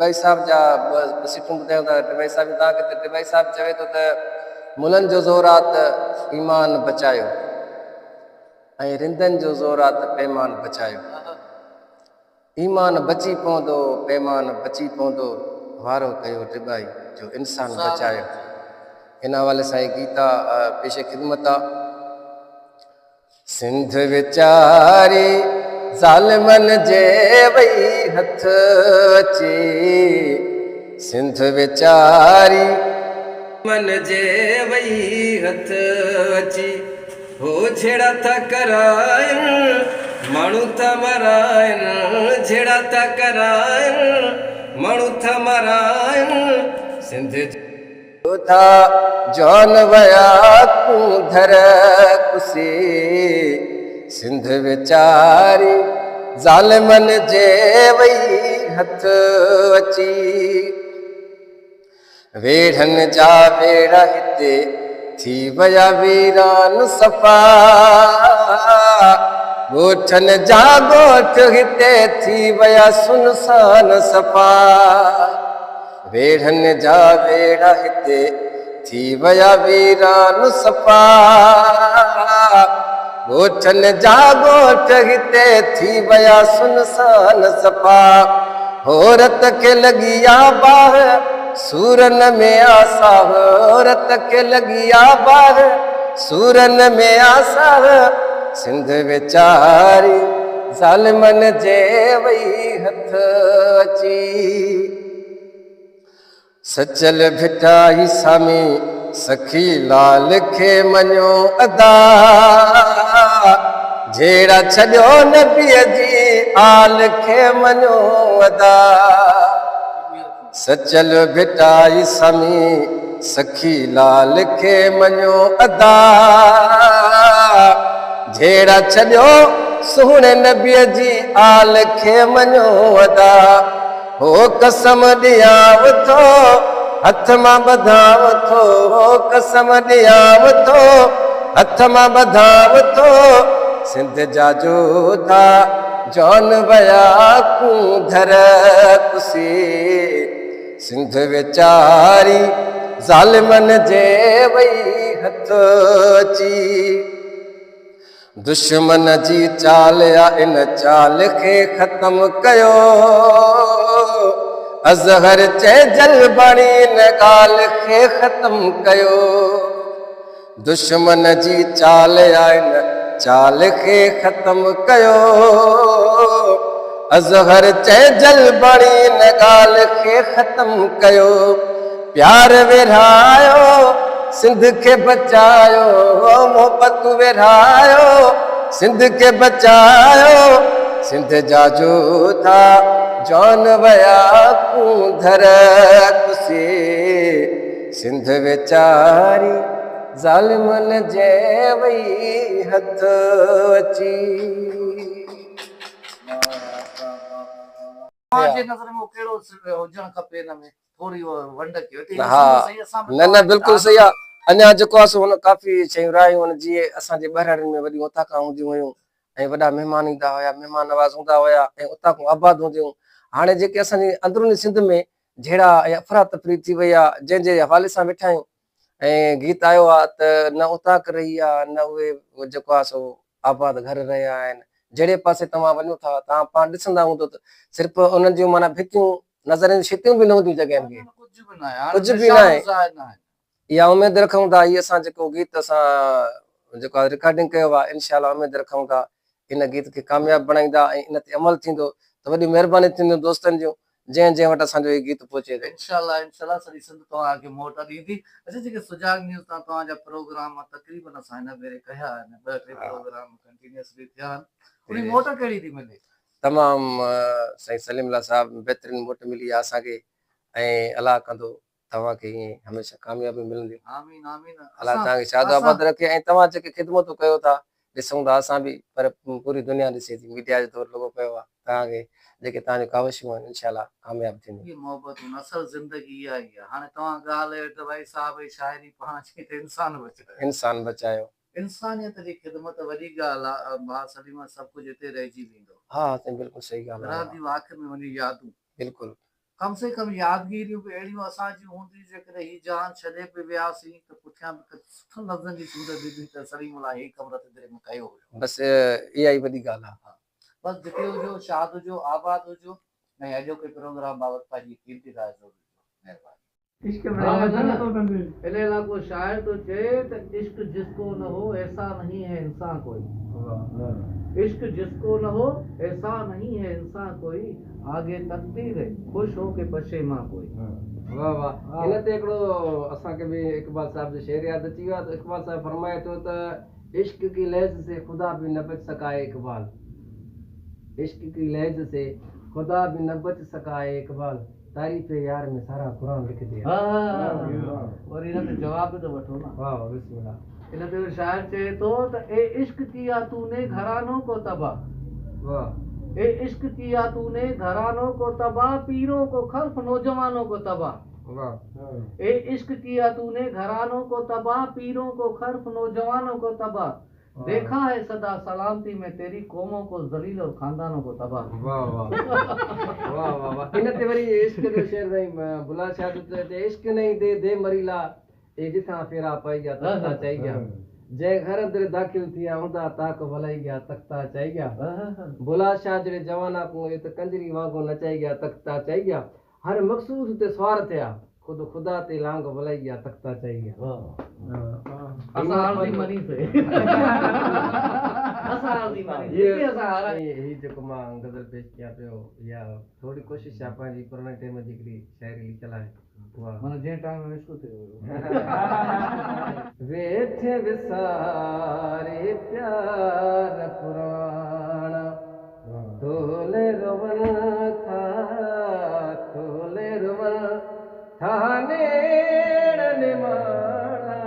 टिबाई साहब जा सिटूं ॿुधायूं था। टिबाई साहब तव्हांखे त टिबाई साहब चवे थो त मुलनि जो ज़ोर आहे त ईमान बचायो ऐं रिंदनि जो ज़ोर आहे त पैमान बचायो। ईमान बची पवंदो पैमान बची पवंदो, वारो कयो टिबाई जो इंसान बचायो। इन हवाले सां गीता पेश ख़िदमत आहे। सिंध वीचारी ज़ालिमनि जे वई हथ अची, सिंध वीचारी मन जे वई हथ अची, हो छेड़ा था कराइनि माण्हू था मराइनि, छेड़ा था कराइनि माण्हू था मराइनि। सिंध था जौन वया तूं धर कुसी, सिंध वीचारी ज़ालिमनि जे वई हथ अची। वेढ़नि जा वेड़ा हिते थी वया वीरान सफ़ा, ॻोठनि जा ॻोठ हिते थी वया सुनसान सफ़ा। वेढ़नि जा वेड़ा हिते थी वया वीरान सफ़ा, ॻोठनि जा ॻोठ हिते थी वया सुनसान सफ़ा। औरत खे लॻी आ बाह सूरन में आसाह, औरत खे लॻी आ बाह सूरन में आसाह। सिंध वीचारी ज़ालिमनि जे वई हथ अची। सचल भिटाई सामी सखी लाल खे मञो अदा, जहिड़ा छॾियो नबीअ जी आल खे मञो अदा। सचल भिटाई सामी सखी लाल खे मञो अदा, जहिड़ा छॾियो सुहिणे नबीअ जी आल खे मञो अदा। हो कसम ॾियांव थो हथ मां ॿधांव थो, हो कसम ॾियांव थो हथ मां ॿधांव थो। सिंध जा जोधा जौन वया तूं धर कुसी, सिंध वीचारी ज़ालिमनि जे वई हथ अची। दुश्मन जी चाल आ इन चाल खे ख़त्म कयो, अज़हर चइजल बाणी इन ॻाल्हि खे ख़त्म कयो। दुश्मन जी चाल आ इन चाल खे ख़त्म कयो, अज़हर चइजल बाणी इन ॻाल्हि खे ख़त्म कयो। प्यार विरहायो सिंध खे बचायो, मोहबत विरहायो सिंध खे बचायो। सिंध जा जोधा जौन वया तूं धर कुसी, सिंध वीचारी ज़ालिमनि जे वई हथ अची। न बिल्कुलु सही आहे। अञा जेको आहे हुन काफ़ी शयूं रहियूं आहिनि, जीअं असांजे ॿाहिराड़ियुनि में वॾियूं उतां हूंदियूं हुयूं ऐं वॾा महिमान ईंदा हुया, महिमान नवाज़ हूंदा हुया ऐं उतां खां आबाद हूंदियूं। हाणे जेके असांजी अंदरूनी सिंध में जहिड़ा अफ़रा तफ़री थी वई आहे, जंहिंजे हवाले सां वेठा आहियूं ऐं गीत आयो आहे त न उतां रही आहे न उहे जेको आहे सो आबाद घर रहिया आहिनि। जहिड़े पासे तव्हां वञो था तव्हां पाण ॾिसंदा हूंदो त सिर्फ़ु उन्हनि जूं माना भितियूं नज़र ईंदियूं, छितियूं बि न हूंदियूं जॻहियुनि खे, कुझु बि न आहे। इहा उमेद रखूं था, इहे असां जेको गीत असां जेको आहे रिकॉर्डिंग कयो आहे, इनशाला उमेद रखूं था इन गीत खे कामयाबु बणाईंदा ऐं इन ते अमल थींदो त वॾी महिरबानी थींदियूं दोस्तनि जूं, जंहिं वटि असांजो इहो गीत पहुचे थो। इंशाल्लाह इंशाल्लाह सॼी सिंध तव्हांखे मोट ॾींदी। अच्छा, जेके सुजाग न्यूज़ तव्हांजा प्रोग्राम तक़रीबन असां हिन भेरे कया आहिनि, 2-3 प्रोग्राम कंटिन्यूअसली थिया आहिनि, उन मोट कहिड़ी थी मिले? तमामु साईं सलीम साहब बहितरीन मोट मिली आहे असांखे ऐं अलाह कंदो तव्हांखे ईअं हमेशह कामयाबी मिलंदी। आमीन आमीन। अलाह तव्हांखे शादो आबाद रखे ऐं तव्हां जेके ख़िदमतूं कयो था ॾिसूं था असां बि, पर पूरी दुनिया ॾिसे थी, मीडिया जो दौर लॻो पियो आहे। तव्हांखे जेके तव्हांजूं काविशूं आहिनि इनशाला कामयाबु थींदियूं। मोहबतूं असल ज़िंदगी इहा ई आहे। हाणे तव्हां ॻाल्हि त भई साहब जी शाइरी पाण चई त इंसान बचायो, इंसान बचायो। इंसानियत जी ख़िदमत वॾी ॻाल्हि आहे। भाउ सलीम सभु कुझु हिते रहिजी वेंदो। हा बिल्कुलु सही ॻाल्हि आहे। आख़िर में वञी यादूं बिल्कुलु कम से कम यादगिरियूं बि अहिड़ियूं असांजियूं हूंदियूं जेकॾहिं ही जान छॾे पे वियासीं त पुठियां बि सुठनि लफ़्ज़नि जी सूरत ॾिनी त सलीमुल्लाह ही कमु रत दिलि में कयो हुयो। बसि इहा ई वॾी ॻाल्हि आहे। बसि दुखी हुजो, शाद हुजो, आबाद हुजो ऐं अॼोके प्रोग्राम बाबति पंहिंजी कीमती राय ज़रूरु ॾिजो। महिरबानी। इन लाइ को शाइर तो चए त इश्क जिसको न हो ऐसा नहीं है इंसान कोई, इश्क जिसको न हो ऐसा नहीं है इंसान कोई, आगे तकदीर है खुश हो के पशेमा कोई। वाह वाह। इन ते हिकिड़ो असांखे बि इक़बाल साहिब जो शेर यादि अची वियो आहे। त इक़बाल साहिब फरमाए थो त इश्क की लहज़ से खुदा भी न बच सका है इक़बाल, इश्क की लहज़ से खुदा भी न बच सका है इक़बाल, तारीफ़ यार में सारा कुरान लिख दिया। और इन ते जवाब तो वठो ना। वाह बिस्मिल्लाह। इन ते शायर चए थो त ए इश्क किया तूने घरानों को तबाह, वाह ए इश्क किया तूने घरानों को तबाह, पीरों को खल्फ नौजवानों को तबाह। वाह ए इश्क किया तूने घरानों को तबाह, पीरों को खल्फ नौजवानों को तबाह, देखा है सदा सलामती में तेरी कौमों को जलील और खानदानों को तबाह। वाह वाह वाह वाह वाह। इन ते वरी इश्क जो शेर नहीं बुला शाह ते इश्क नहीं दे दे मरीला ए जिथा फेरा पाई गया तख्ता चाही गया, जै घर अंदर दाखिल थिया हुंदा ताक वलाई गया तख्ता चाही गया, बुला शाह जड़े जवाना को ए त कंजरी वांगो नचाई गया तख्ता चाही गया, हर मकसूद ते स्वार थिया खुद खुदा ते लांग वलाई गया तख्ता चाही गया। असां अर्ज़ी मनी से असां अर्ज़ी मनी ये असां हारा ही जेको मां गज़ल पेश कयां पियो या थोड़ी कोशिशि आहे पंहिंजी पुराणे टाइम जी हिकिड़ी शाइरी लिखियल आहे उहा माना जंहिं टाइम में इश्क थियो वेठे विसारे प्यार पुराणा तोले रोवन था तोले रोवन था नेड़ निमाणा,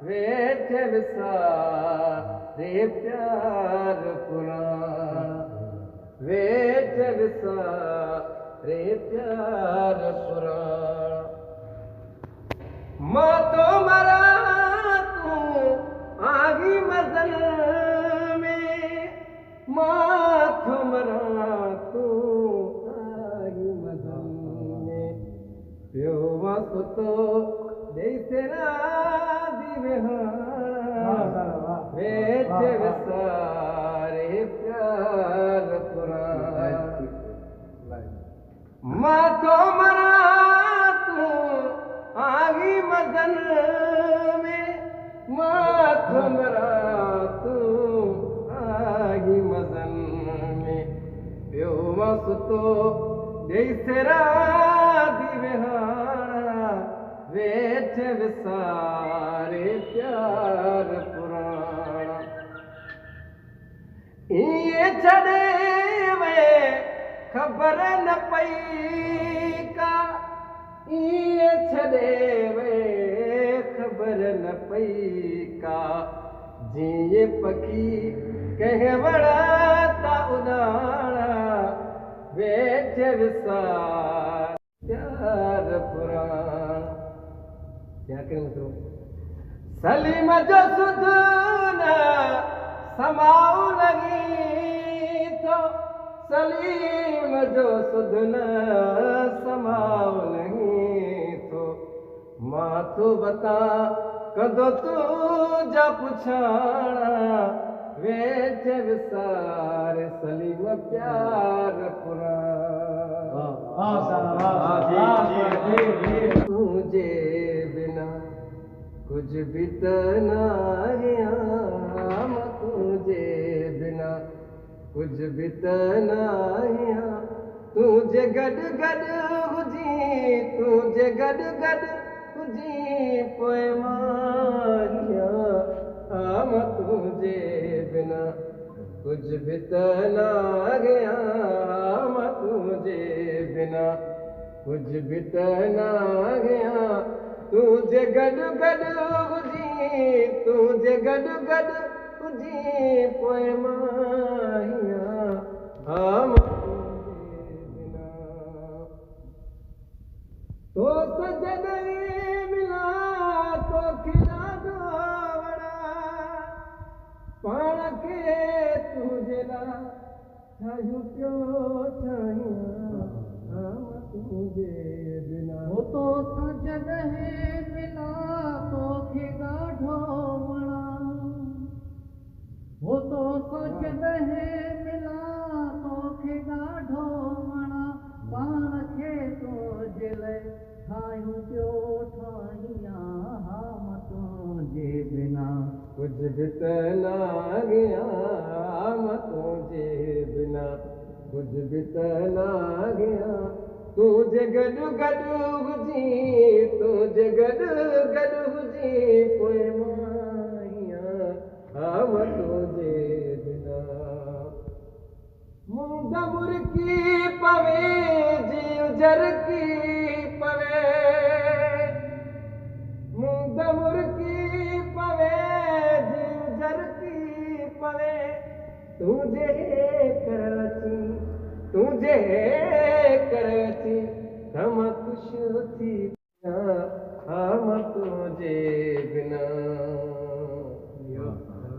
वेठे विसारे प्यार पुराणा वेठे विसारे प्यार पुराणा, मां तो मरा तू आगी मदन में, मां तो मरा तू आगी मदन में, पियो वक़्त तो दे तेरा दिवहाना, वेठे विसारे प्यार पुराणा, मां तो मरा तू आगी मदन में, मां तो मरा तू आगी मदन में, पियो वक़्त दे तेरा दिवहाना, वेठे विसारे प्यार पुराणा, इए छड़े वे खबर न पई का, इए छड़े वे खबर न पई का, जीअं पखी कंहिं वड़ा ता उॾाणा, वेठे विसार प्यार पुराणा। क्या करें मित्रों, सलीम जो सुधना समाऊ लगी तो, सलीम जो सुधना समाऊ लगी तो, माथो बता कदो तू जा पुछाणा, वेठे विसार सलीम प्यार पुराणा, तुझे बिना कुछ भी त नाहे, तुझे बिना कुछ भी त नाहे, तुझे गॾु गॾु हुजी तुझे गॾु गॾु हुजी पोइ मां तुझे बिना कुछ भी त नाहे, तुझे बिना कुछ भी त नाहे, तुझे गॾु गॾु हुजी तुझे गॾु गॾु हुजी पोइ मां तुझे बिना, तो जॾहिं मिला तोखे ॾाढो वणा, पाण खे तुंहिंजे लाइ ठाहियूं पियो ठाहियां, तुझे बिना वो तो जॾहिं मिला तोखे ॾाढो वणा वो तो जॾहिं मिला तोखे ॾाढो वणा पाण खे तुंहिंजे लाइ ठाहियूं पियो ठाहियां हम तुंहिंजे बिना कुछ भी त लाॻिया मां तुंहिंजे बिना कुछ भी त लाॻिया तुंहिंजे गॾु गॾु हुजी तुंहिंजे गॾु गॾु हुजी पोइ मां हा मां तुंहिंजे बिना मुंद मुरकी पवे जीव जरकी पवे मुंद मुरकी पवे जीव जरकी पवे तुझे करची तुझे करची हम खुश थी हम तुझे बिना